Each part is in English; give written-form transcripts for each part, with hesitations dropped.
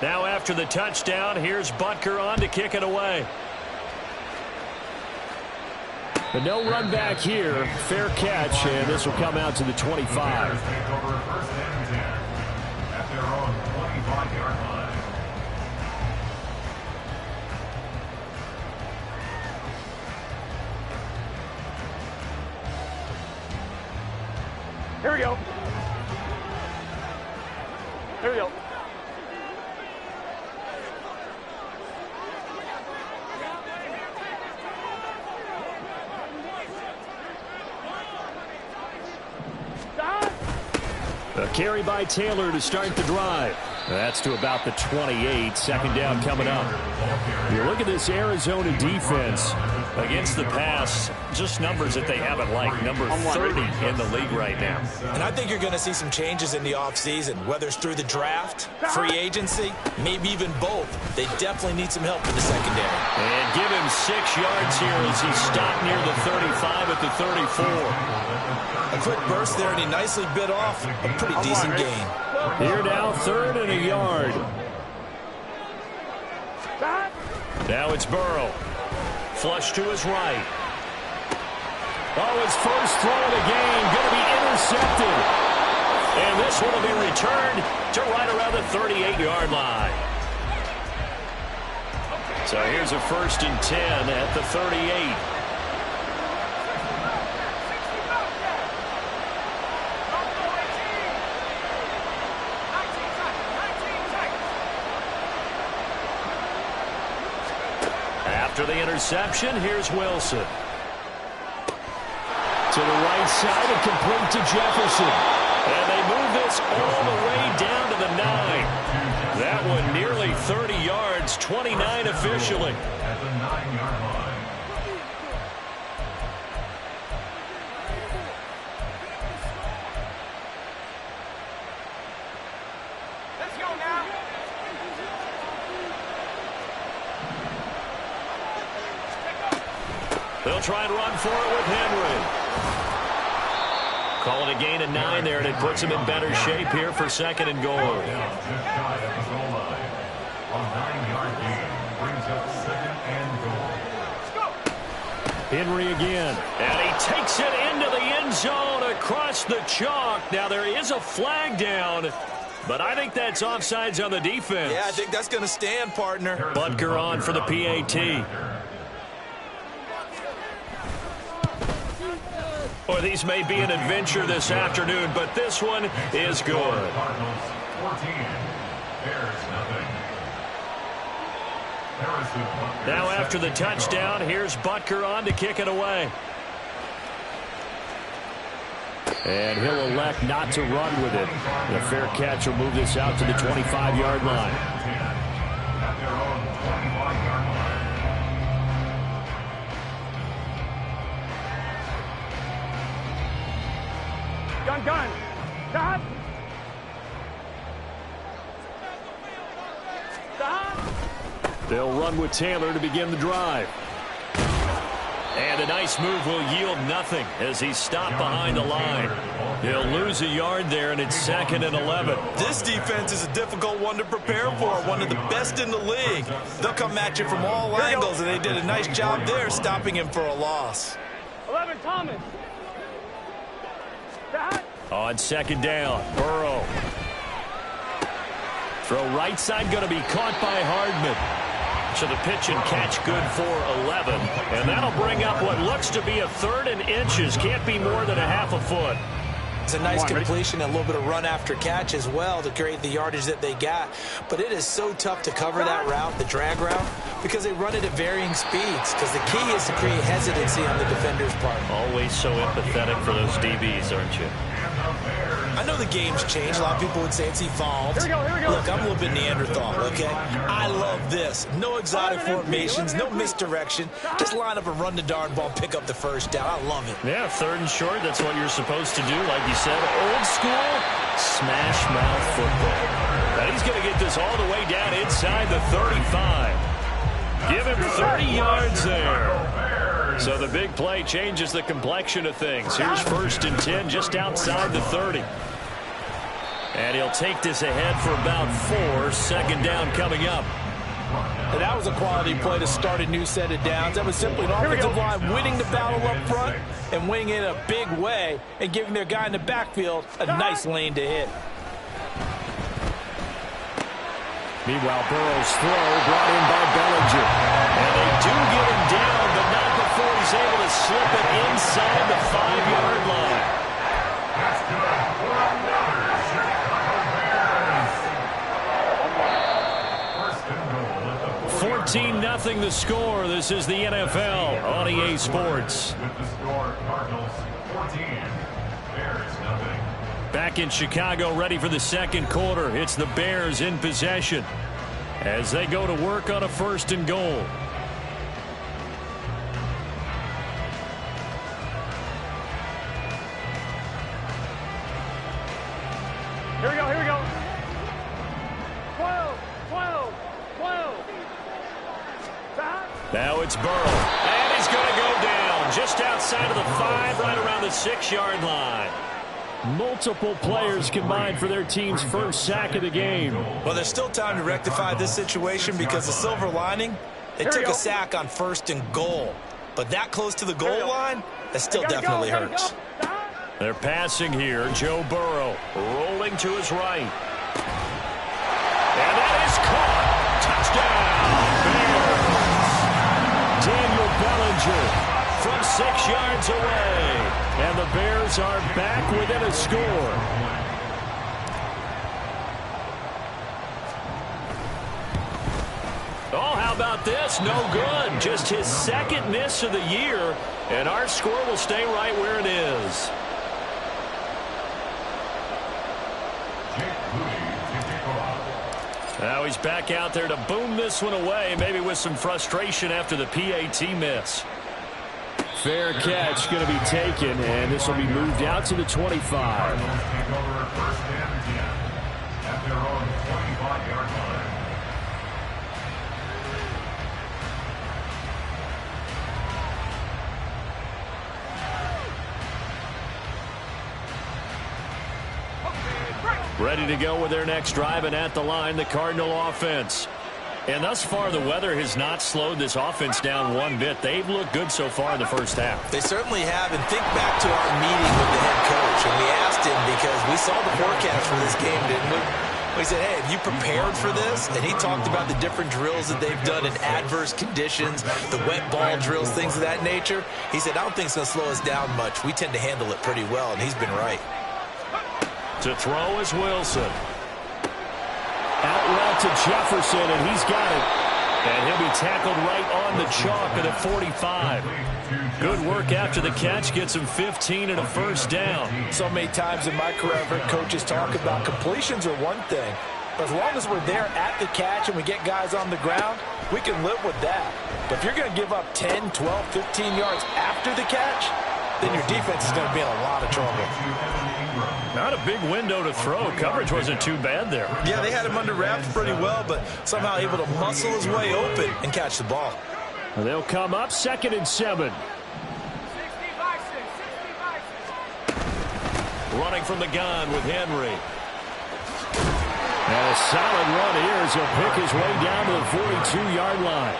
Now after the touchdown, here's Butker on to kick it away. But no run back here. Fair catch, and this will come out to the 25. Here we go. Here we go. A carry by Taylor to start the drive. That's to about the 28. Second down coming up. You look at this Arizona defense against the pass, just numbers that they haven't liked. Number 30 in the league right now. And I think you're going to see some changes in the offseason, whether it's through the draft, free agency, maybe even both. They definitely need some help in the secondary. And give him 6 yards here as he stopped near the 35 at the 34. A quick burst there, and he nicely bit off a pretty decent gain. Here now, 3rd and a yard. Now it's Burrow. Flush to his right. Oh, his first throw of the game going to be intercepted. And this one will be returned to right around the 38-yard line. So here's a 1st and 10 at the 38. After the interception, here's Wilson. To the right side and complete to Jefferson. And they move this all the way down to the 9. That one nearly 30 yards, 29 officially. At the 9-yard line. They'll try and run for it with Henry. Call it a gain of 9 there, and it puts him in better shape here for 2nd and goal. Just shy of the goal line. A 9-yard gain brings up 2nd and goal. Henry again. And he takes it into the end zone across the chalk. Now there is a flag down, but I think that's offsides on the defense. Yeah, I think that's going to stand, partner. Butker on for the PAT. Boy, these may be an adventure this afternoon, but this one is good. Cardinals 14, Bears nothing. Now after the touchdown, here's Butker on to kick it away. And he'll elect not to run with it. The fair catch will move this out to the 25-yard line. At their own 25-yard line. Gun. Stop. They'll run with Taylor to begin the drive. And a nice move will yield nothing as he's stopped behind the line. He'll lose a yard there, and it's 2nd and 11. This defense is a difficult one to prepare for, one of the best in the league. They'll come at you from all angles, and they did a nice job there stopping him for a loss. 11, Thomas. On 2nd down, Burrow. Throw right side going to be caught by Hardman. So the pitch and catch good for 11. And that'll bring up what looks to be a 3rd and inches. Can't be more than a half a foot. It's a nice completion, and a little bit of run after catch as well to create the yardage that they got. But it is so tough to cover that route, the drag route, because they run it at varying speeds. Because the key is to create hesitancy on the defender's part. Always so empathetic for those DBs, aren't you? I know the game's changed. A lot of people would say it's evolved. Here we go. Look, I'm a little bit Neanderthal, okay? I love this. No exotic formations, no misdirection. Just line up and run the darn ball, pick up the first down. I love it. Yeah, 3rd and short, that's what you're supposed to do. Like you said, old school, smash mouth football. And he's going to get this all the way down inside the 35. Give him 30 yards there. So the big play changes the complexion of things. Here's 1st and 10 just outside the 30. And he'll take this ahead for about 4. Second down coming up. And that was a quality play to start a new set of downs. That was simply an offensive line winning the battle up front and winning it in a big way and giving their guy in the backfield a nice lane to hit. Meanwhile, Burrow's throw brought in by Bellinger. And they do get him down, but not before he's able to slip it inside the 5-yard line. That's good for another Chicago Bears. First and goal at the 14-0 the score. This is the NFL on EA Sports. With the score, Cardinals 14, Bears nothing. Back in Chicago, ready for the second quarter. It's the Bears in possession as they go to work on a 1st and goal. Here we go, here we go. 12, 12, 12. Stop. Now it's Burrow. And he's going to go down just outside of the 5, right around the 6-yard line. Multiple players combined for their team's first sack of the game. Well, there's still time to rectify this situation because the silver lining, they took a sack on 1st and goal. But that close to the goal line, that still definitely hurts. They're passing here. Joe Burrow rolling to his right. And that is caught. Touchdown, Bears. Daniel Bellinger from 6 yards away. And the Bears are back within a score. Oh, how about this? No good. Just his 2nd miss of the year. And our score will stay right where it is. Now he's back out there to boom this one away, maybe with some frustration after the PAT miss. Fair catch going to be taken, and this will be moved out to the 25. Cardinals take over 1st and 10 at their own 25-yard line. Ready to go with their next drive, and at the line, the Cardinal offense. And thus far, the weather has not slowed this offense down one bit. They've looked good so far in the first half. They certainly have, and think back to our meeting with the head coach, and we asked him because we saw the forecast for this game, didn't we? We said, hey, have you prepared for this? And he talked about the different drills that they've done in adverse conditions, the wet ball drills, things of that nature. He said, I don't think it's going to slow us down much. We tend to handle it pretty well, and he's been right. To throw is Wilson. Out route to Jefferson, and he's got it. And he'll be tackled right on the chalk at the 45. Good work after the catch. Gets him 15 and a 1st down. So many times in my career, I've heard coaches talk about completions are one thing. But as long as we're there at the catch and we get guys on the ground, we can live with that. But if you're going to give up 10, 12, 15 yards after the catch, then your defense is going to be in a lot of trouble. Not a big window to throw. Coverage wasn't too bad there. Yeah, they had him under wraps pretty well, but somehow able to muscle his way open and catch the ball. They'll come up 2nd and 7. Running from the gun with Henry. And a solid run here as he'll pick his way down to the 42-yard line.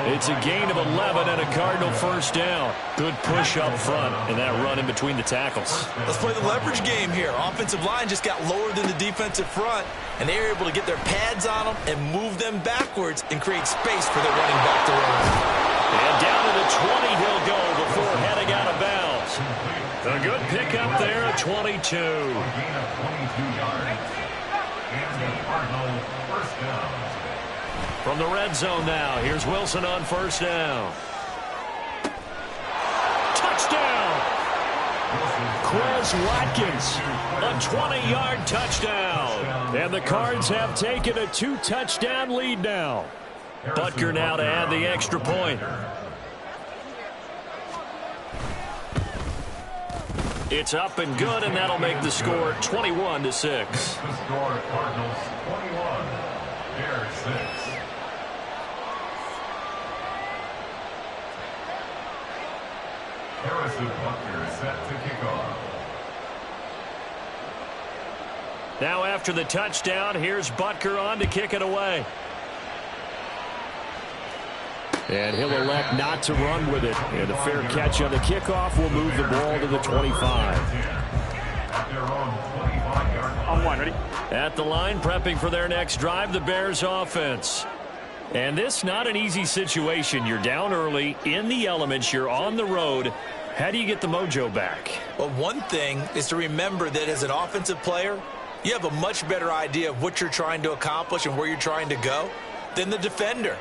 It's a gain of 11 and a Cardinal 1st down. Good push up front and that run in between the tackles. Let's play the leverage game here. Offensive line just got lower than the defensive front, and they were able to get their pads on them and move them backwards and create space for their running back to run. And down to the 20 he'll go before heading out of bounds. A good pickup there at 22. Gain of 22 yards. And the Cardinal 1st down. From the red zone now, here's Wilson on 1st down. Touchdown! Quez Watkins, a 20-yard touchdown. And the Cards have taken a 2-touchdown lead now. Butker now to add the extra point. It's up and good, and that'll make the score 21-6. The score, Cardinals 21, Bears 6. Harrison Butker set to kick off. Now after the touchdown, here's Butker on to kick it away. And he'll elect not to run with it. And a fair catch on the kickoff will move the ball to the 25. On one, ready? At the line, prepping for their next drive, the Bears offense. And this not an easy situation. You're down early, in the elements, you're on the road. How do you get the mojo back? Well, one thing is to remember that as an offensive player, you have a much better idea of what you're trying to accomplish and where you're trying to go than the defender.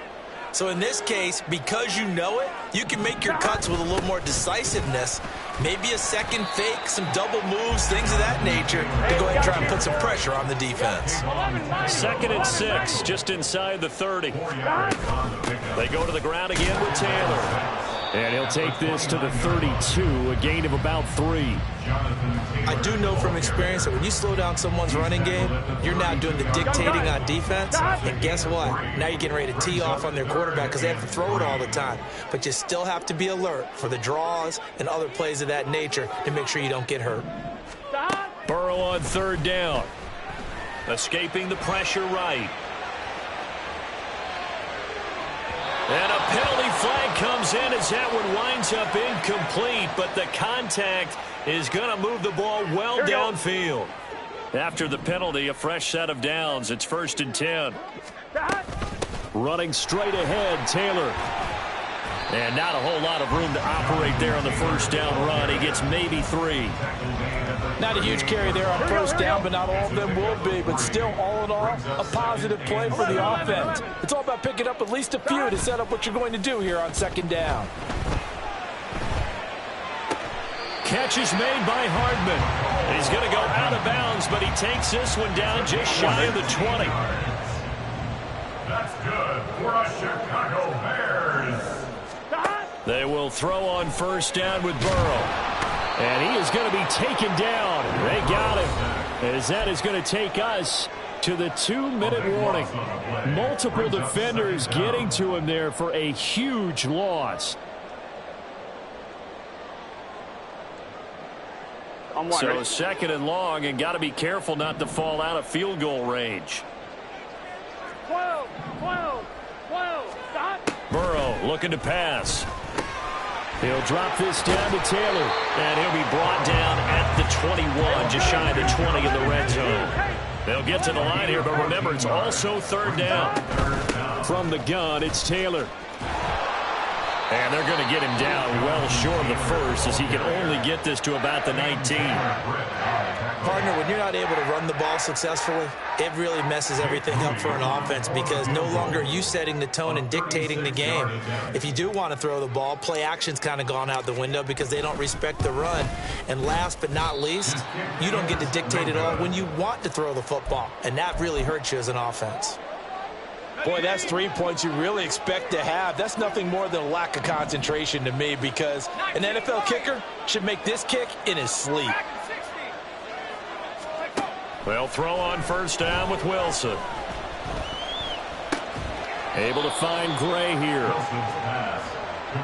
So in this case, because you know it, you can make your cuts with a little more decisiveness, maybe a second fake, some double moves, things of that nature, to go ahead and try and put some pressure on the defense. 2nd and 6, just inside the 30. They go to the ground again with Taylor. And he'll take this to the 32, a gain of about 3. I do know from experience that when you slow down someone's running game, you're now doing the dictating on defense. And guess what? Now you're getting ready to tee off on their quarterback because they have to throw it all the time. But you still have to be alert for the draws and other plays of that nature to make sure you don't get hurt. Burrow on 3rd down. Escaping the pressure right. And a penalty flag comes in as that one winds up incomplete, but the contact is going to move the ball well downfield. After the penalty, a fresh set of downs. It's 1st and 10. Running straight ahead, Taylor. And not a whole lot of room to operate there on the 1st down run. He gets maybe 3. Not a huge carry there on 1st down, but not all of them will be. But still, all in all, a positive play for the offense. It's all about picking up at least a few to set up what you're going to do here on 2nd down. Catch is made by Hardman. He's going to go out of bounds, but he takes this one down just shy of the 20. That's good for a Chicago Bears. They will throw on 1st down with Burrow. And he is going to be taken down. They got him. As that is going to take us to the 2-minute warning. Multiple defenders getting to him there for a huge loss. So 2nd and long, and got to be careful not to fall out of field goal range. 12, 12, 12, stop. Burrow looking to pass. He'll drop this down to Taylor. And he'll be brought down at the 21, just shy of the 20 in the red zone. They'll get to the line here, but remember, it's also 3rd down. From the gun, it's Taylor. And they're going to get him down well short of the 1st, as he can only get this to about the 19. Partner, when you're not able to run the ball successfully, it really messes everything up for an offense because no longer are you setting the tone and dictating the game. If you do want to throw the ball, play action's kind of gone out the window because they don't respect the run. And last but not least, you don't get to dictate it all when you want to throw the football. And that really hurts you as an offense. Boy, that's 3 points you really expect to have. That's nothing more than a lack of concentration to me because an NFL kicker should make this kick in his sleep. They'll throw on 1st down with Wilson. Able to find Gray here.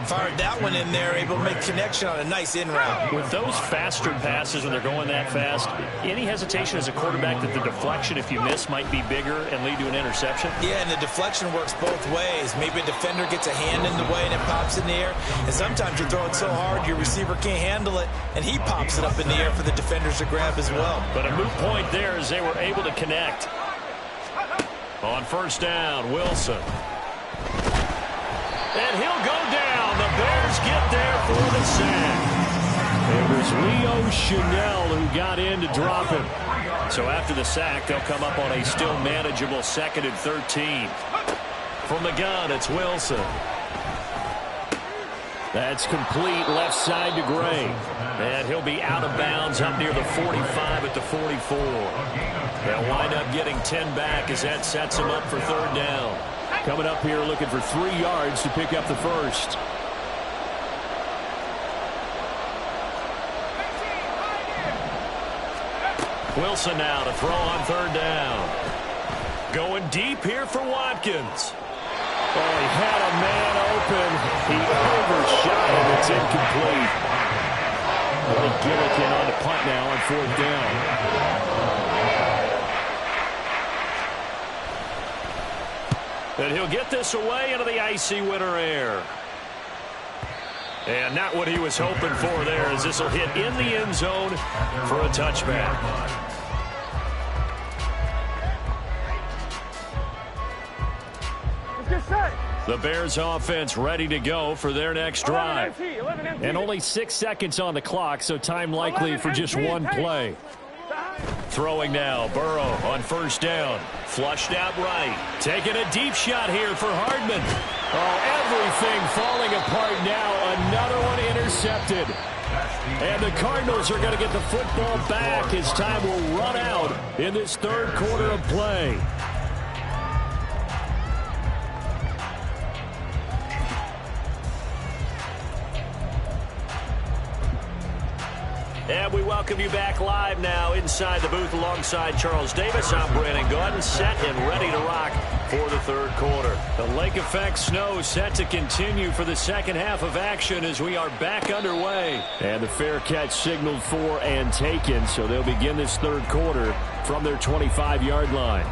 Fired that one in there, able to make connection on a nice in route. With those faster passes when they're going that fast, any hesitation as a quarterback that the deflection, if you miss, might be bigger and lead to an interception? Yeah, and the deflection works both ways. Maybe a defender gets a hand in the way and it pops in the air. And sometimes you throw it so hard your receiver can't handle it, and he pops it up in the air for the defenders to grab as well. But a moot point there as they were able to connect. On 1st down, Wilson. And he'll go down. The Bears get there for the sack. It was Leo Chanel who got in to drop him. So after the sack, they'll come up on a still manageable 2nd and 13. From the gun, it's Wilson. That's complete left side to Gray. And he'll be out of bounds up near the 45 at the 44. They'll wind up getting 10 back as that sets him up for 3rd down. Coming up here looking for 3 yards to pick up the 1st. Wilson now to throw on 3rd down. Going deep here for Watkins. Oh, he had a man open. He overshot him. It's incomplete. Billy Gillikin on the punt now on 4th down. And he'll get this away into the icy winter air. And not what he was hoping for there, as this will hit in the end zone for a touchback. Let's get set. The Bears offense ready to go for their next drive. 11 empty. And only 6 seconds on the clock, so time likely for just one play. Throwing now, Burrow on first down. Flushed out right. Taking a deep shot here for Hardman. Oh, everything falling apart now. Another one intercepted. And the Cardinals are going to get the football back as time will run out in this third quarter of play. And we welcome you back live now inside the booth alongside Charles Davis. I'm Brandon Gaudin, set and ready to rock for the third quarter. The lake effect snow set to continue for the second half of action as we are back underway. And the fair catch signaled for and taken, so they'll begin this third quarter from their 25-yard line.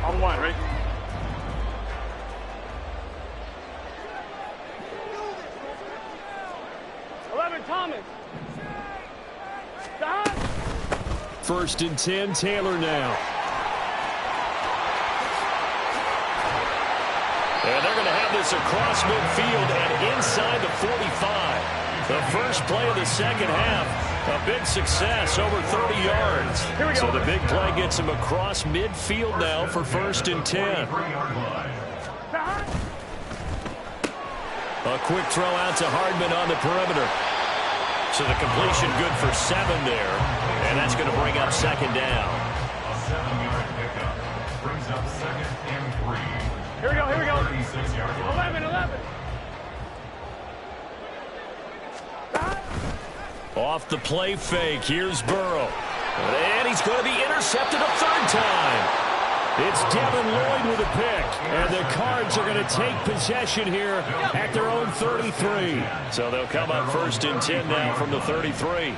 On one, ready? Thomas. Stop. First and 10, Taylor now. And they're going to have this across midfield and inside the 45. The first play of the second half, a big success, over 30 yards. Here we go. So the big play gets him across midfield now for first and 10. A quick throw out to Hardman on the perimeter. So the completion good for 7 there, and that's going to bring up second down. A 7-yard pickup brings up second and 3. Here we go, here we go. 36-yard line. 11. Off the play fake, here's Burrow. And he's going to be intercepted a third time. It's Devin Lloyd with a pick, and the Cards are going to take possession here at their own 33. So they'll come up first and 10 now from the 33.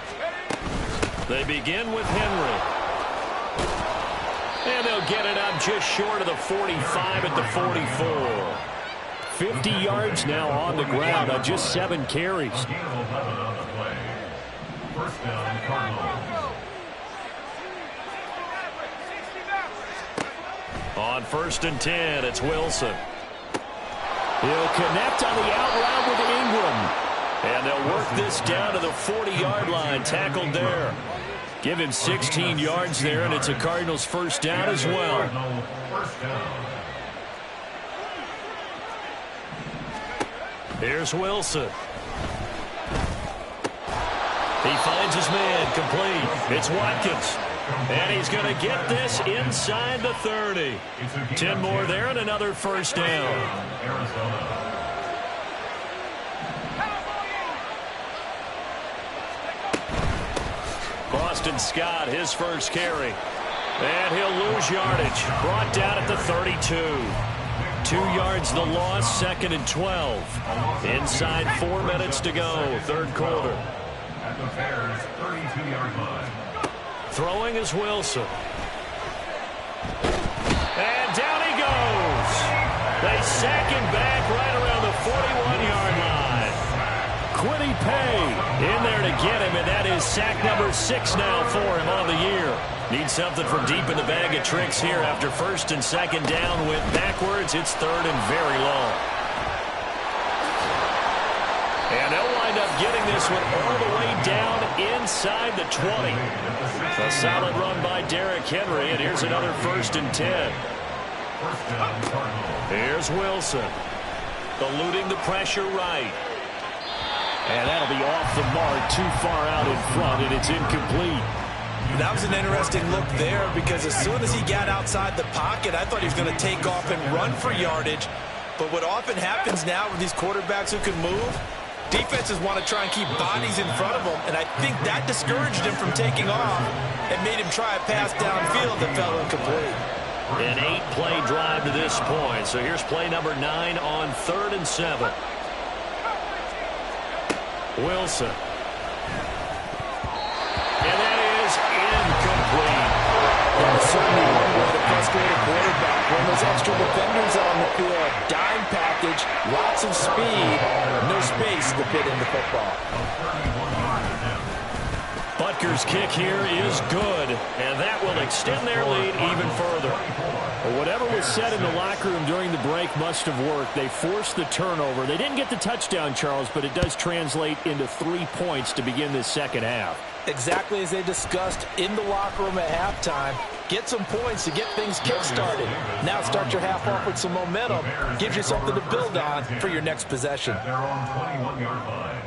They begin with Henry. And they'll get it up just short of the 45 at the 44. 50 yards now on the ground on just 7 carries. A gain of 11 on the play. First down, Cardinals. On first and 10, it's Wilson. He'll connect on the out route with Ingram. And they'll work this down to the 40-yard line, tackled there. Give him 16 yards there, and it's a Cardinals first down as well. First down. Here's Wilson. He finds his man, complete. It's Watkins. And he's going to get this inside the 30. 10 more there and another first down. Arizona. Boston Scott, his first carry. And he'll lose yardage. Brought down at the 32. 2 yards the loss, second and 12. Inside 4 minutes to go, third quarter. At the Bears' 32-yard line. Throwing is Wilson. And down he goes. They sack him back right around the 41-yard line. Kwity Paye in there to get him, and that is sack number 6 now for him on the year. Need something from deep in the bag of tricks here after first and second down went backwards. It's third and very long. And they'll wind up getting this one all the way down inside the 20. A solid run by Derrick Henry, and here's another first and 10. Here's Wilson. Eluding the pressure right. And that'll be off the mark, too far out in front, and it's incomplete. That was an interesting look there because as soon as he got outside the pocket, I thought he was going to take off and run for yardage. But what often happens now with these quarterbacks who can move, defenses want to try and keep bodies in front of them, and I think that discouraged him from taking off and made him try a pass downfield that fell incomplete. An 8-play drive to this point. So here's play number 9 on 3rd and 7. Wilson. And that is incomplete. And certainly one way to frustrate a quarterback when package, lots of speed, no space to fit in the football. Butker's kick here is good, and that will extend their lead even further. Well, whatever was said in the locker room during the break must have worked. They forced the turnover. They didn't get the touchdown, Charles, but it does translate into 3 points to begin this second half. Exactly as they discussed in the locker room at halftime. Get some points to get things kick-started. Now start your half off with some momentum. Gives you something to build on for your next possession. Their own 21-yard line.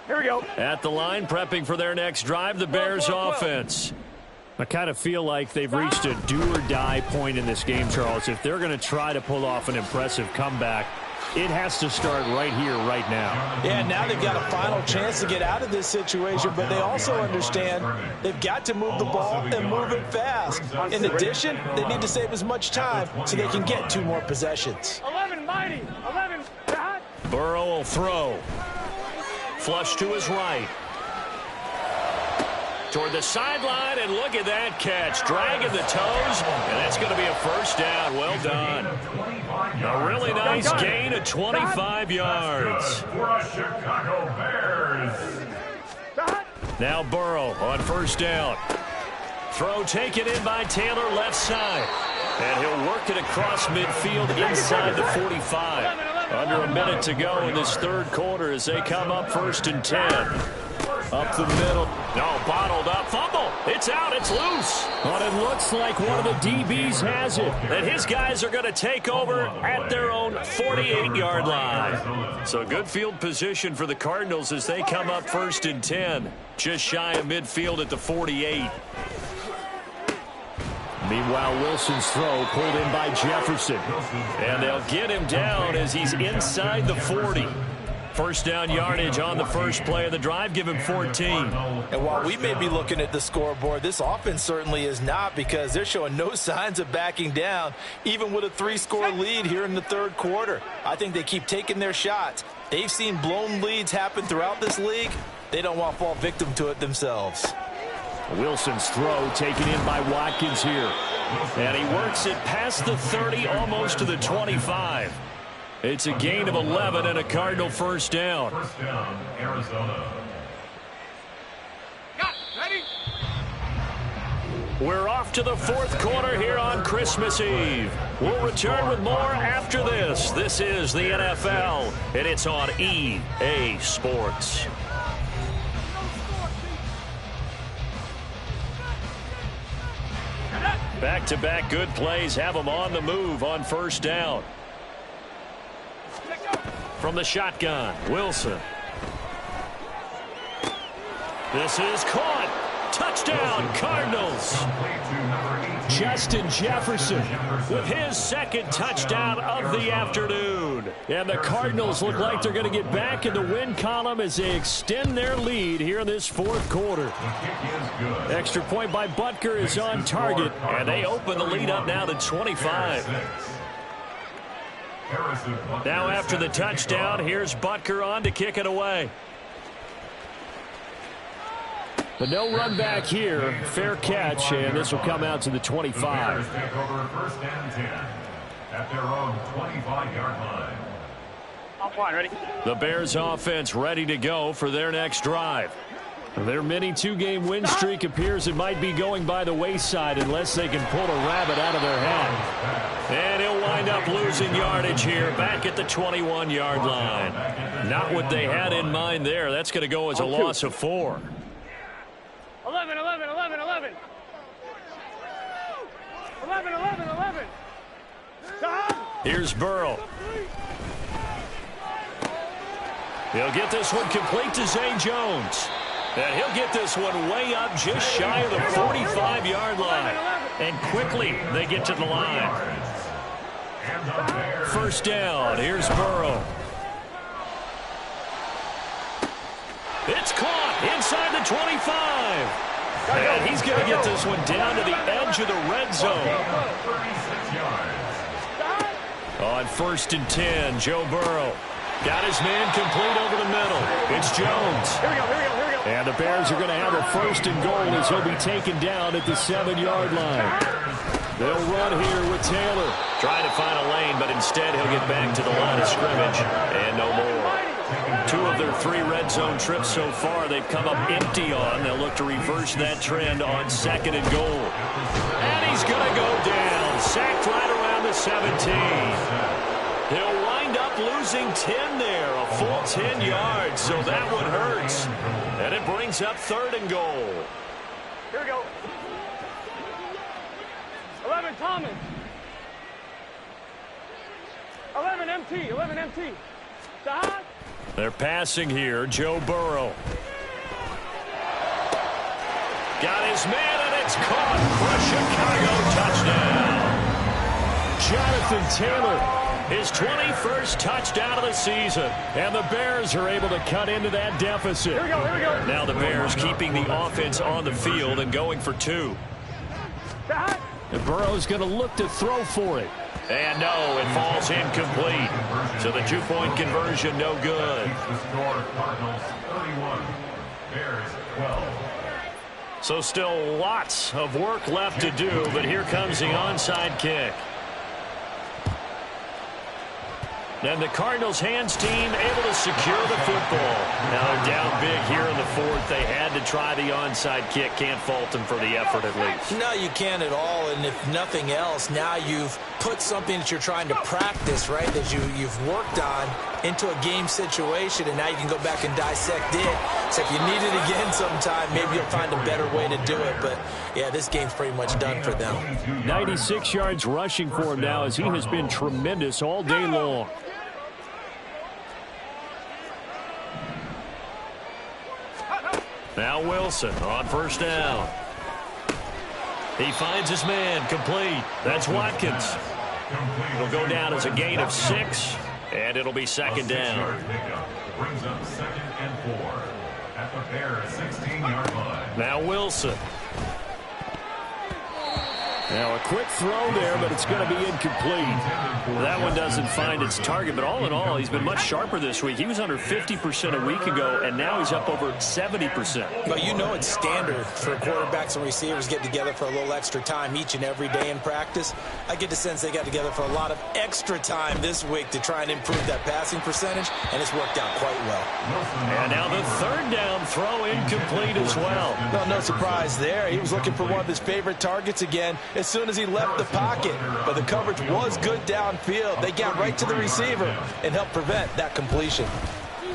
Here we go. At the line, prepping for their next drive, the Bears offense. I kind of feel like they've reached a do-or-die point in this game, Charles. If they're going to try to pull off an impressive comeback, it has to start right here, right now. Yeah, now they've got a final chance to get out of this situation, but they also understand they've got to move the ball and move it fast. In addition, they need to save as much time so they can get 2 more possessions. 11, mighty. 11, hot. Burrow will throw. Flush to his right. Toward the sideline, and look at that catch. Dragging the toes, and that's going to be a first down. Well done. A really nice gain of 25 yards. For the Chicago Bears. Now Burrow on first down. Throw taken in by Taylor left side. And he'll work it across midfield inside the 45. Under a minute to go in this third quarter as they come up 1st and 10. Up the middle. No, bottled up. Fumble. It's out. It's loose. But it looks like one of the DBs has it. And his guys are going to take over at their own 48-yard line. So good field position for the Cardinals as they come up 1st and 10. Just shy of midfield at the 48. Meanwhile, Wilson's throw pulled in by Jefferson. And they'll get him down as he's inside the 40. First down yardage on the first play of the drive. Give him 14. And while we may be looking at the scoreboard, this offense certainly is not, because they're showing no signs of backing down, even with a 3-score lead here in the third quarter. I think they keep taking their shots. They've seen blown leads happen throughout this league. They don't want to fall victim to it themselves. Wilson's throw taken in by Watkins here. And he works it past the 30, almost to the 25. It's a gain of 11 and a Cardinal first down. First down, Arizona. Ready? We're off to the fourth quarter here on Christmas Eve. We'll return with more after this. This is the NFL, and it's on EA Sports. Back-to-back good plays have them on the move on first down. From the shotgun, Wilson. This is caught. Touchdown, Cardinals. Justin Jefferson with his second touchdown of the afternoon. And the Cardinals look like they're going to get back in the win column as they extend their lead here in this fourth quarter. Extra point by Butker is on target. And they open the lead up now to 25. Now after the touchdown, here's Butker on to kick it away. But no run back here. Fair catch, and this will come out to the 25. The Bears take over 1st and 10 at their own 25-yard line. Offline, ready? The Bears offense ready to go for their next drive. Their mini 2-game win streak appears it might be going by the wayside unless they can pull a rabbit out of their hat. And he'll wind up losing yardage here back at the 21-yard line. Not what they had in mind there. That's going to go as a loss of 4. 11, 11, 11, 11. 11, 11, 11. Here's Burrow. He'll get this one complete to Zay Jones. And he'll get this one way up just shy of the 45-yard line. And quickly they get to the line. First down. Here's Burrow. It's caught inside the 25. And he's going to get this one down to the edge of the red zone. On 1st and 10, Joe Burrow got his man complete over the middle. It's Jones. Here we go, here we go, here we go. And the Bears are going to have a 1st and goal as he'll be taken down at the 7-yard line. They'll run here with Taylor. Trying to find a lane, but instead he'll get back to the line of scrimmage and no more. 2 of their 3 red zone trips so far they've come up empty on. They'll look to reverse that trend on 2nd and goal. And he's going to go down. Sacked right around the 17. He'll wind up losing 10 there, a full 10 yards, so that one hurts. And it brings up 3rd and goal. Here we go. 11 Thomas. 11 MT. 11 MT. Sahad. They're passing here. Joe Burrow. Got his man, and it's caught for a Chicago touchdown. Jonathan Taylor, his 21st touchdown of the season. And the Bears are able to cut into that deficit. Here we go. Here we go. Now the Bears keeping the offense on the field and going for 2. Sahad. And Burrow's going to look to throw for it. And no, it falls incomplete. So the 2-point conversion, no good. The score, Cardinals 31, Bears 12. So still lots of work left to do, but here comes the onside kick. And the Cardinals hands team able to secure the football. Now they're down big here in the 4th. They had to try the onside kick. Can't fault them for the effort at least. No, you can't at all. And if nothing else, now you've put something that you're trying to practice, right, that you've worked on into a game situation, and now you can go back and dissect it. So if you need it again sometime, maybe you'll find a better way to do it. But, yeah, this game's pretty much done for them. 96 yards rushing for him now as he has been tremendous all day long. Now Wilson on 1st down. He finds his man, complete. That's Watkins. It'll go down as a gain of 6, and it'll be 2nd down. Brings up 2nd and 4 at the Bears 16-yard line. Now Wilson. Now a quick throw there, but it's going to be incomplete. That one doesn't find its target, but all in all, he's been much sharper this week. He was under 50% a week ago, and now he's up over 70%. But you know it's standard for quarterbacks and receivers get together for a little extra time each and every day in practice. I get the sense they got together for a lot of extra time this week to try and improve that passing percentage, and it's worked out quite well. And now the 3rd down throw incomplete as well. No surprise there. He was looking for one of his favorite targets again as soon as he left the pocket. But the coverage was good downfield. They got right to the receiver and helped prevent that completion.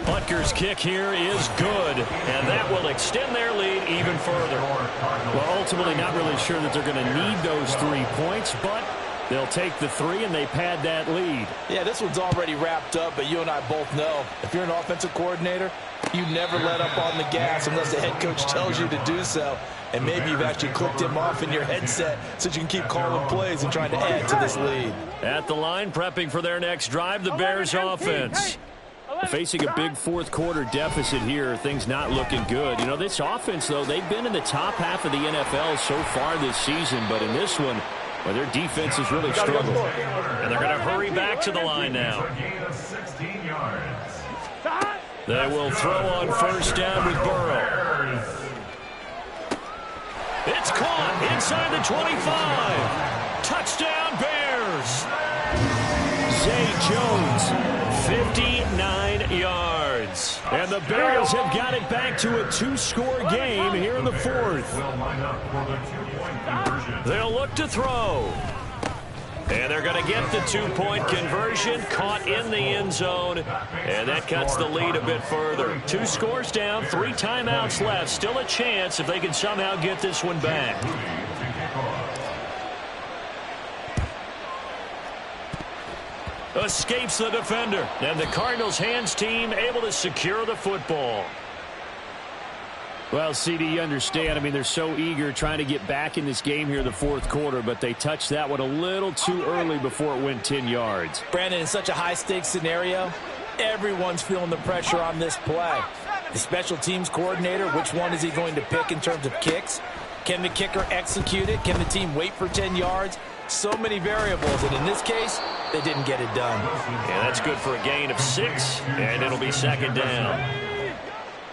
Butker's kick here is good, and that will extend their lead even further. Well, ultimately not really sure that they're going to need those 3 points, but they'll take the 3 and they pad that lead. Yeah, this one's already wrapped up, but you and I both know if you're an offensive coordinator, you never let up on the gas unless the head coach tells you to do so. And maybe you've actually clicked him off in your headset so you can keep calling plays and trying to add to this lead. At the line, prepping for their next drive, the Bears offense. Facing a big 4th quarter deficit here, things not looking good. You know, this offense, though, they've been in the top half of the NFL so far this season, but in this one, well, their defense has really struggled. And they're going to hurry back to the line now. They will throw on 1st down with Burrow. It's caught inside the 25. Touchdown, Bears. Zay Jones, 59 yards. And the Bears have got it back to a 2-score game here in the 4th. They'll look to throw. And they're going to get the 2-point conversion, caught in the end zone, and that cuts the lead a bit further. 2 scores down, 3 timeouts left. Still a chance if they can somehow get this one back. Escapes the defender, and the Cardinals hands team able to secure the football. Well, CD, you understand. I mean, they're so eager trying to get back in this game here in the 4th quarter, but they touched that one a little too early before it went 10 yards. Brandon, in such a high-stakes scenario, everyone's feeling the pressure on this play. The special teams coordinator, which one is he going to pick in terms of kicks? Can the kicker execute it? Can the team wait for 10 yards? So many variables, and in this case, they didn't get it done. Yeah, that's good for a gain of 6, and it'll be 2nd down.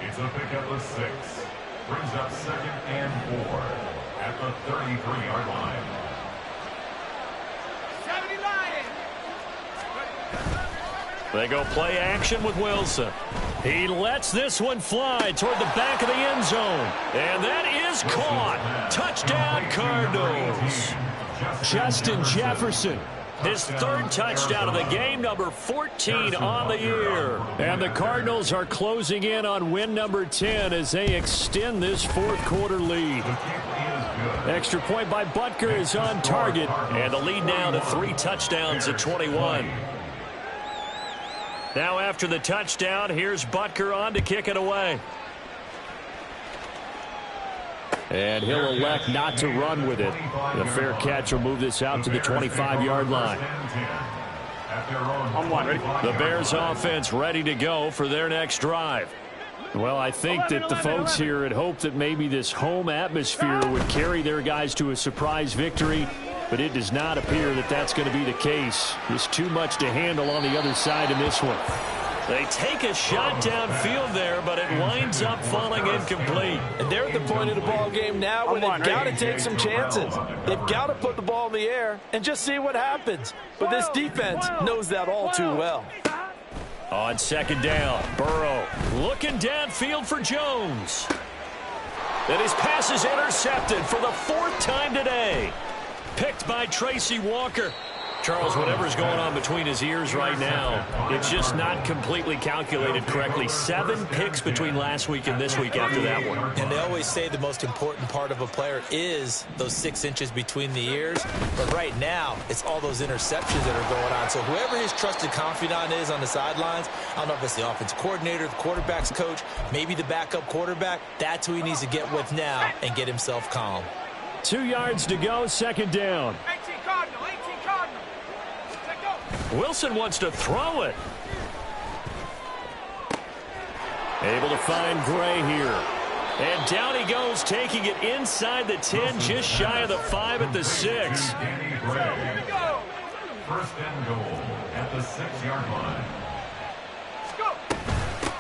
It's a pickup of 6. Brings up 2nd and 4 at the 33-yard line. They go play action with Wilson. He lets this one fly toward the back of the end zone. And that is caught. Touchdown, Cardinals. Justin Jefferson, his third touchdown of the game, number 14 on the year. And the Cardinals are closing in on win number 10 as they extend this fourth quarter lead. Extra point by Butker is on target. And the lead now to 3 touchdowns at 21. Now after the touchdown, here's Butker on to kick it away. And he'll elect not to run with it. The fair catch will move this out to the 25-yard line. On one, ready? The Bears offense ready to go for their next drive. Well, I think that the folks here had hoped that maybe this home atmosphere would carry their guys to a surprise victory, but it does not appear that that's going to be the case. There's too much to handle on the other side in this one. They take a shot downfield there, but it winds up falling incomplete. And they're at the point of the ball game now where they've got to take some chances. They've got to put the ball in the air and just see what happens. But this defense knows that all too well. On second down, Burrow looking downfield for Jones. And his pass is intercepted for the 4th time today. Picked by Tracy Walker. Charles, whatever's going on between his ears right now, it's just not completely calculated correctly. 7 picks between last week and this week after that one. And they always say the most important part of a player is those 6 inches between the ears. But right now, it's all those interceptions that are going on. So whoever his trusted confidant is on the sidelines, I don't know if it's the offense coordinator, the quarterback's coach, maybe the backup quarterback, that's who he needs to get with now and get himself calm. 2 yards to go, second down. 18 Cardinal, 18 Cardinal. Wilson wants to throw it. Able to find Gray here. And down he goes, taking it inside the 10, just shy of the 5 at the 6. Danny Gray. First and goal at the 6-yard line.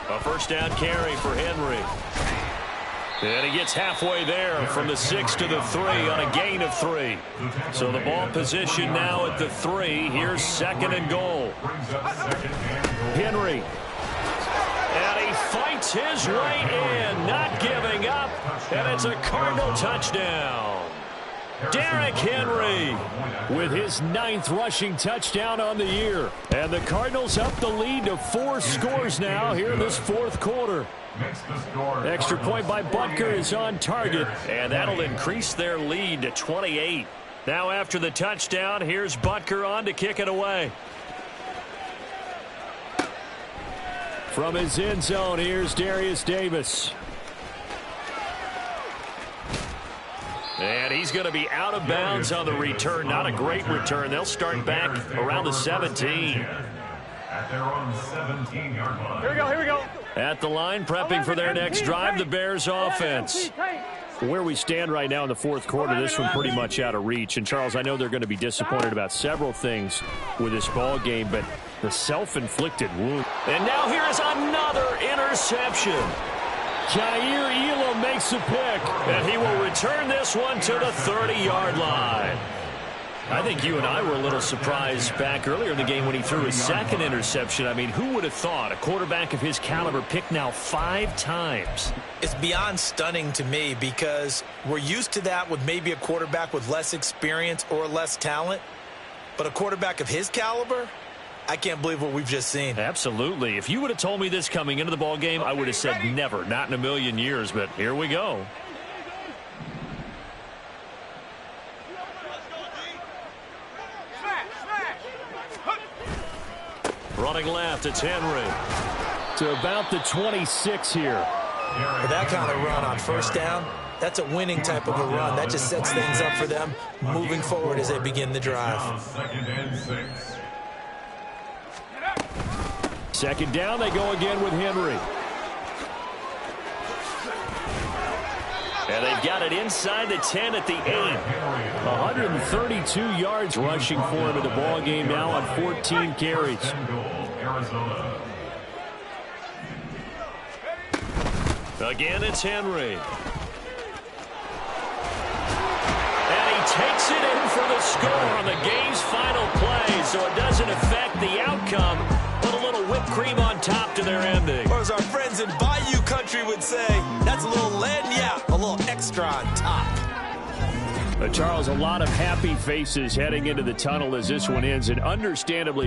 A first down carry for Henry. And he gets halfway there from the 6 to the 3 on a gain of 3. So the ball position now at the 3. Here's second and goal. Henry. And he fights his way in, not giving up. And it's a Cardinal touchdown. Derrick Henry with his 9th rushing touchdown on the year. And the Cardinals up the lead to 4 scores now here in this fourth quarter. Extra point by Butker is on target, and that'll increase their lead to 28. Now after the touchdown, here's Butker on to kick it away. From his end zone, here's Darius Davis. And he's going to be out of bounds on the return. Not a great return. They'll start back around the 17. At their own 17-yard line. Here we go, here we go. At the line, prepping for their next drive, the Bears offense. Where we stand right now in the fourth quarter, this one pretty much out of reach. And, Charles, I know they're going to be disappointed about several things with this ball game, but the self-inflicted wound. And now here is another interception. Jair Elam makes a pick, and he will return this one to the 30-yard line. I think you and I were a little surprised back earlier in the game when he threw his second interception. I mean, who would have thought a quarterback of his caliber picked now 5 times? It's beyond stunning to me because we're used to that with maybe a quarterback with less experience or less talent. But a quarterback of his caliber, I can't believe what we've just seen. Absolutely. If you would have told me this coming into the ball game, I would have said never, not in a million years. But here we go. Running left, it's Henry. To about the 26 here. For that kind of run on first down, that's a winning type of a run. That just sets things up for them moving forward as they begin the drive. Second down, they go again with Henry. And they've got it inside the 10 at the 8. 132 yards rushing for him in the ball game now on 14 carries. Again, it's Henry. And he takes it in for the score on the game's final play, so it doesn't affect the outcome, but a little cream on top to their ending. Or as our friends in Bayou Country would say, that's a little lagniappe, a little extra on top. Charles, a lot of happy faces heading into the tunnel as this one ends, and understandably